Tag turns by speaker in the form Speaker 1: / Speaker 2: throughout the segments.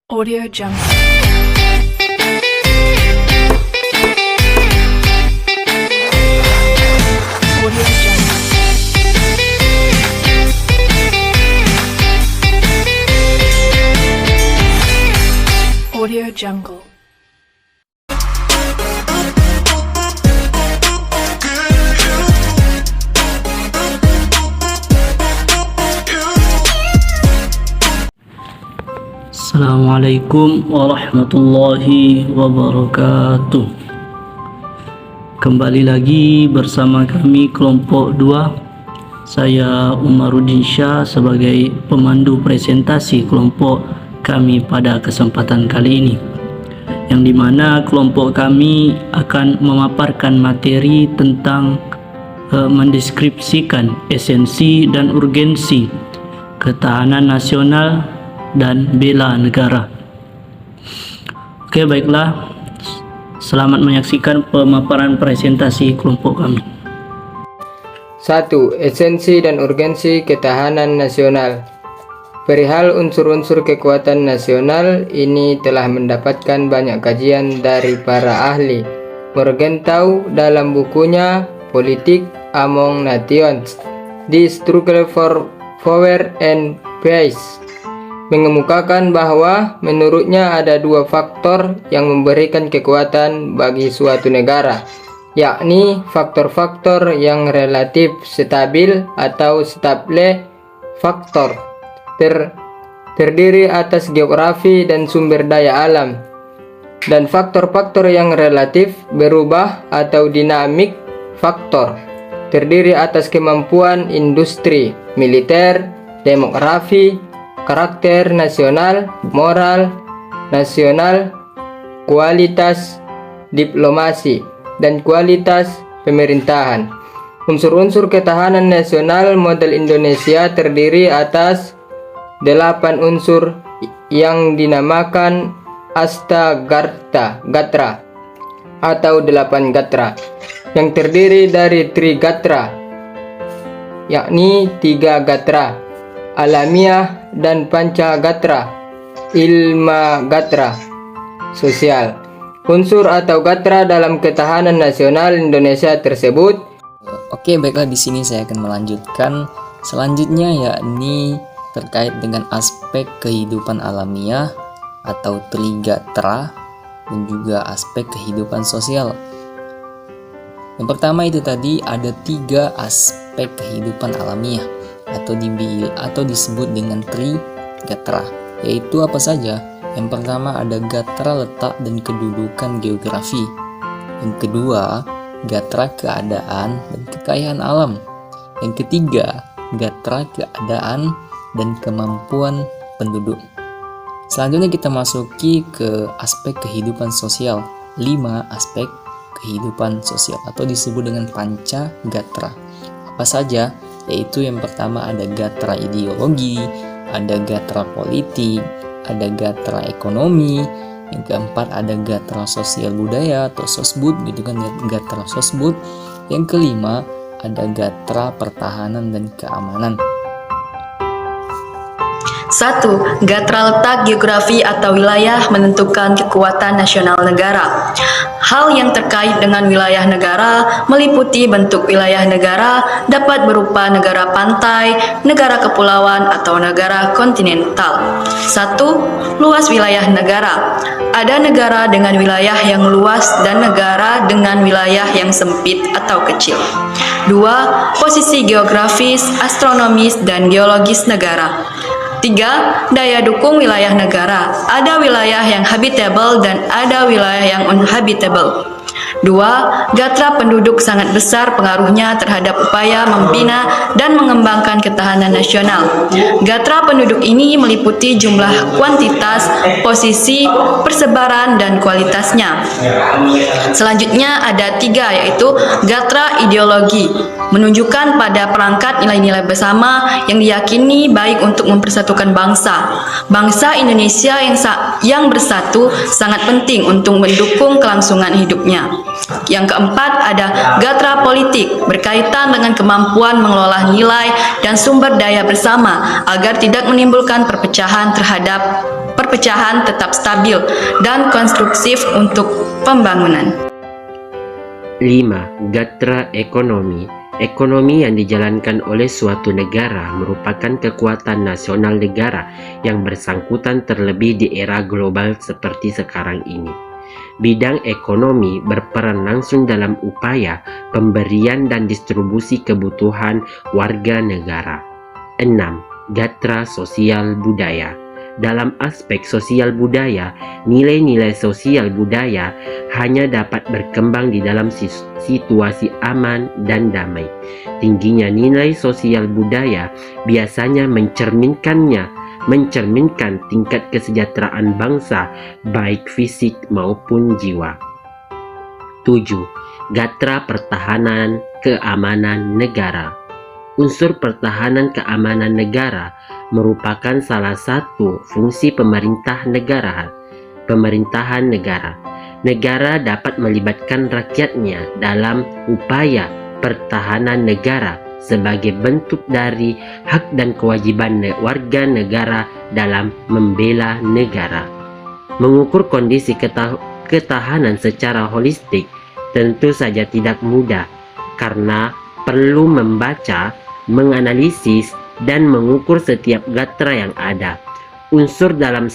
Speaker 1: Audio Jungle. Audio Jungle. Audio Jungle.
Speaker 2: Assalamualaikum warahmatullahi wabarakatuh. Kembali lagi bersama kami kelompok 2. Saya Umaruddin Syah sebagai pemandu presentasi kelompok kami pada kesempatan kali ini, yang dimana kelompok kami akan memaparkan materi tentang mendeskripsikan esensi dan urgensi ketahanan nasional dan bela negara. Oke, baiklah. Selamat menyaksikan pemaparan presentasi kelompok kami.
Speaker 3: 1. Esensi dan urgensi ketahanan nasional. Perihal unsur-unsur kekuatan nasional ini telah mendapatkan banyak kajian dari para ahli. Morgenthau dalam bukunya Politik Among Nations, The Struggle for Power and Peace, mengemukakan bahwa menurutnya ada dua faktor yang memberikan kekuatan bagi suatu negara, yakni faktor-faktor yang relatif stabil atau stable faktor, terdiri atas geografi dan sumber daya alam, dan faktor-faktor yang relatif berubah atau dinamik faktor, terdiri atas kemampuan industri, militer, demografi, karakter nasional, moral nasional, kualitas diplomasi, dan kualitas pemerintahan. Unsur-unsur ketahanan nasional model Indonesia terdiri atas 8 unsur yang dinamakan Gatra atau 8 gatra, yang terdiri dari Trigatra, yakni 3 gatra, alamiah dan Pancagatra, ilma gatra, sosial. Unsur atau gatra dalam ketahanan nasional Indonesia tersebut.
Speaker 4: Oke, baiklah, di sini saya akan melanjutkan selanjutnya, yakni terkait dengan aspek kehidupan alamiah atau Trigatra dan juga aspek kehidupan sosial. Yang pertama itu tadi ada 3 aspek kehidupan alamiah atau disebut dengan Trigatra, yaitu apa saja? Yang pertama ada gatra letak dan kedudukan geografi. Yang kedua, gatra keadaan dan kekayaan alam. Yang ketiga, gatra keadaan dan kemampuan penduduk. Selanjutnya kita masuki ke aspek kehidupan sosial. 5 aspek kehidupan sosial atau disebut dengan Pancagatra. Apa saja? Yaitu yang pertama ada gatra ideologi, ada gatra politik, ada gatra ekonomi, yang keempat ada gatra sosial budaya atau sosbud gitu kan, gatra sosbud. Yang kelima ada gatra pertahanan dan keamanan.
Speaker 5: 1. Gatra letak geografi atau wilayah menentukan kekuatan nasional negara. Hal yang terkait dengan wilayah negara meliputi bentuk wilayah negara dapat berupa negara pantai, negara kepulauan, atau negara kontinental. 1. Luas wilayah negara. Ada negara dengan wilayah yang luas dan negara dengan wilayah yang sempit atau kecil. 2. Posisi geografis, astronomis, dan geologis negara. 3. Daya dukung wilayah negara. Ada wilayah yang habitable dan ada wilayah yang uninhabitable. 2. Gatra penduduk sangat besar pengaruhnya terhadap upaya membina dan mengembangkan ketahanan nasional. Gatra penduduk ini meliputi jumlah, kuantitas, posisi, persebaran, dan kualitasnya. Selanjutnya ada 3, yaitu gatra ideologi, menunjukkan pada perangkat nilai-nilai bersama yang diyakini baik untuk mempersatukan bangsa. Bangsa Indonesia yang bersatu sangat penting untuk mendukung kelangsungan hidupnya. Yang keempat ada gatra politik, berkaitan dengan kemampuan mengelola nilai dan sumber daya bersama agar tidak menimbulkan perpecahan terhadap perpecahan tetap stabil dan konstruktif untuk pembangunan.
Speaker 6: 5. Gatra ekonomi. Ekonomi yang dijalankan oleh suatu negara merupakan kekuatan nasional negara yang bersangkutan terlebih di era global seperti sekarang ini. Bidang ekonomi berperan langsung dalam upaya pemberian dan distribusi kebutuhan warga negara. 6. Gatra sosial budaya. Dalam aspek sosial budaya, nilai-nilai sosial budaya hanya dapat berkembang di dalam situasi aman dan damai. Tingginya nilai sosial budaya biasanya mencerminkan tingkat kesejahteraan bangsa, baik fisik maupun jiwa. 7. Gatra pertahanan keamanan negara. Unsur pertahanan keamanan negara merupakan salah satu fungsi pemerintahan negara. Negara dapat melibatkan rakyatnya dalam upaya pertahanan negara sebagai bentuk dari hak dan kewajiban warga negara dalam membela negara. Mengukur kondisi ketahanan secara holistik tentu saja tidak mudah, karena perlu membaca, menganalisis, dan mengukur setiap gatra yang ada. Unsur dalam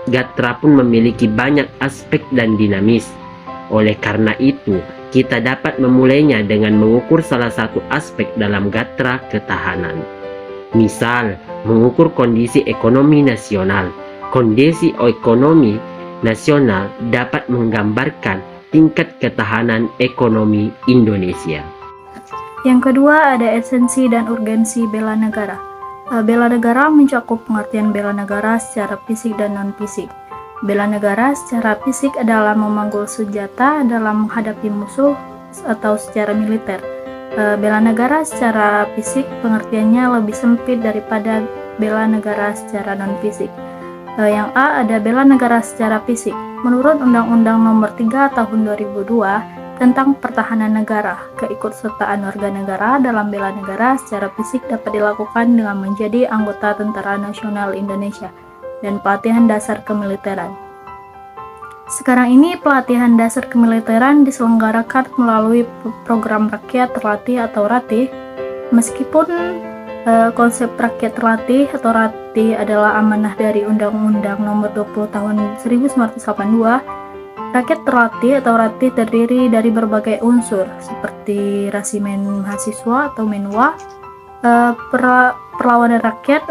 Speaker 6: gatra pun memiliki banyak aspek dan dinamis. Oleh karena itu, kita dapat memulainya dengan mengukur salah satu aspek dalam gatra ketahanan. Misal, mengukur kondisi ekonomi nasional. Kondisi ekonomi nasional dapat menggambarkan tingkat ketahanan ekonomi Indonesia.
Speaker 1: Yang kedua ada esensi dan urgensi bela negara. Bela negara mencakup pengertian bela negara secara fisik dan non-fisik. Bela negara secara fisik adalah memanggul senjata dalam menghadapi musuh atau secara militer. Bela negara secara fisik pengertiannya lebih sempit daripada bela negara secara non-fisik. Yang A ada bela negara secara fisik. Menurut Undang-Undang Nomor 3 Tahun 2002 tentang pertahanan negara, keikutsertaan warga negara dalam bela negara secara fisik dapat dilakukan dengan menjadi anggota Tentara Nasional Indonesia dan pelatihan dasar kemiliteran. Sekarang ini pelatihan dasar kemiliteran diselenggarakan melalui program rakyat terlatih atau RATI. Meskipun konsep rakyat terlatih atau RATI adalah amanah dari Undang-Undang Nomor 20 Tahun 1982, rakyat terlatih atau RATI terdiri dari berbagai unsur seperti rasimen mahasiswa atau menwa, perlawanan rakyat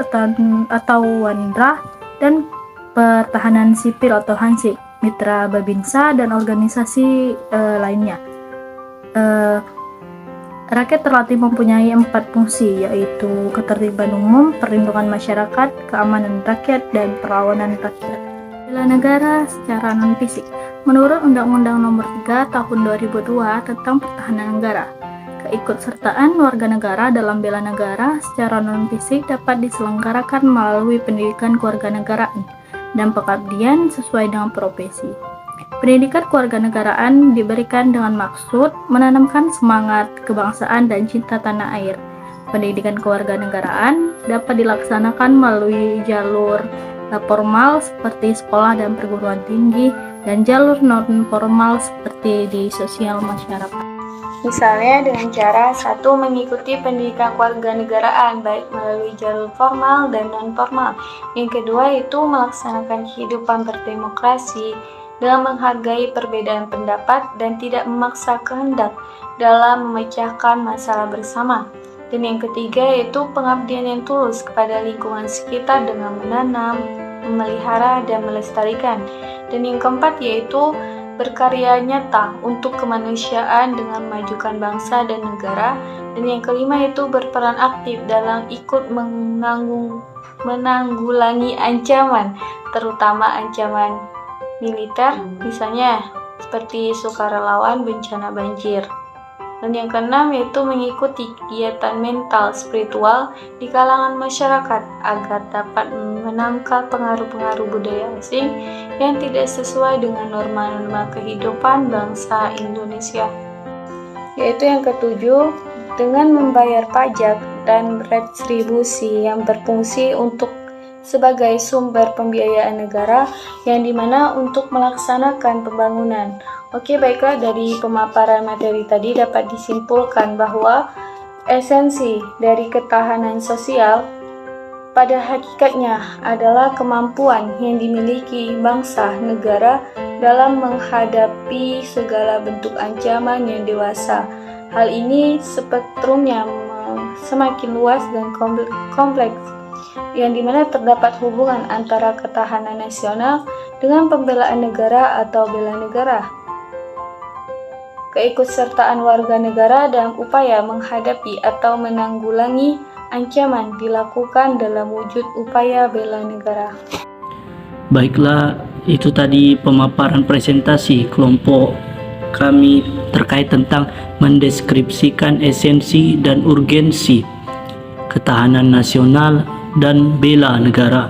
Speaker 1: atau wanira, dan pertahanan sipil atau hansip, mitra babinsa, dan organisasi lainnya. Rakyat terlatih mempunyai 4 fungsi, yaitu ketertiban umum, perlindungan masyarakat, keamanan rakyat, dan perlawanan rakyat. Bela negara secara non-fisik. Menurut Undang-Undang Nomor 3 Tahun 2002 tentang Pertahanan Negara, keikutsertaan warga negara dalam bela negara secara non-fisik dapat diselenggarakan melalui pendidikan kewarganegaraan dan pengabdian sesuai dengan profesi. Pendidikan kewarganegaraan diberikan dengan maksud menanamkan semangat kebangsaan dan cinta tanah air. Pendidikan kewarganegaraan dapat dilaksanakan melalui jalur formal seperti sekolah dan perguruan tinggi, dan jalur non-formal seperti di sosial masyarakat.
Speaker 7: Misalnya dengan cara 1. Mengikuti pendidikan kewarganegaraan baik melalui jalur formal dan non-formal. Yang kedua itu melaksanakan kehidupan berdemokrasi dengan menghargai perbedaan pendapat dan tidak memaksa kehendak dalam memecahkan masalah bersama. Dan yang ketiga yaitu pengabdian yang tulus kepada lingkungan sekitar dengan menanam, memelihara, dan melestarikan. Dan yang keempat yaitu berkarya nyata untuk kemanusiaan dengan memajukan bangsa dan negara. Dan yang kelima yaitu berperan aktif dalam ikut menanggulangi ancaman, terutama ancaman militer, misalnya seperti sukarelawan bencana banjir. Dan yang keenam yaitu mengikuti kegiatan mental spiritual di kalangan masyarakat agar dapat menangkal pengaruh-pengaruh budaya asing yang tidak sesuai dengan norma-norma kehidupan bangsa Indonesia. Yaitu yang ketujuh, dengan membayar pajak dan retribusi yang berfungsi untuk sebagai sumber pembiayaan negara yang dimana untuk melaksanakan pembangunan. Oke, baiklah, dari pemaparan materi tadi dapat disimpulkan bahwa esensi dari ketahanan sosial pada hakikatnya adalah kemampuan yang dimiliki bangsa negara dalam menghadapi segala bentuk ancaman yang dewasa. Hal ini spektrumnya semakin luas dan kompleks, yang dimana terdapat hubungan antara ketahanan nasional dengan pembelaan negara atau bela negara, keikutsertaan warga negara dalam upaya menghadapi atau menanggulangi ancaman dilakukan dalam wujud upaya bela negara.
Speaker 2: Baiklah, itu tadi pemaparan presentasi kelompok kami terkait tentang mendeskripsikan esensi dan urgensi ketahanan nasional dan bela negara.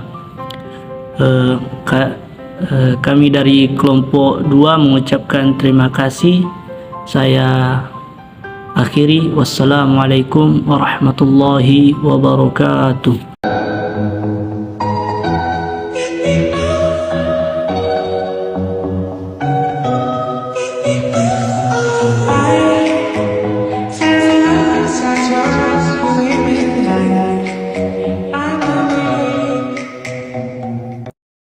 Speaker 2: Kami dari kelompok 2 mengucapkan terima kasih. Saya akhiri, wassalamualaikum warahmatullahi wabarakatuh.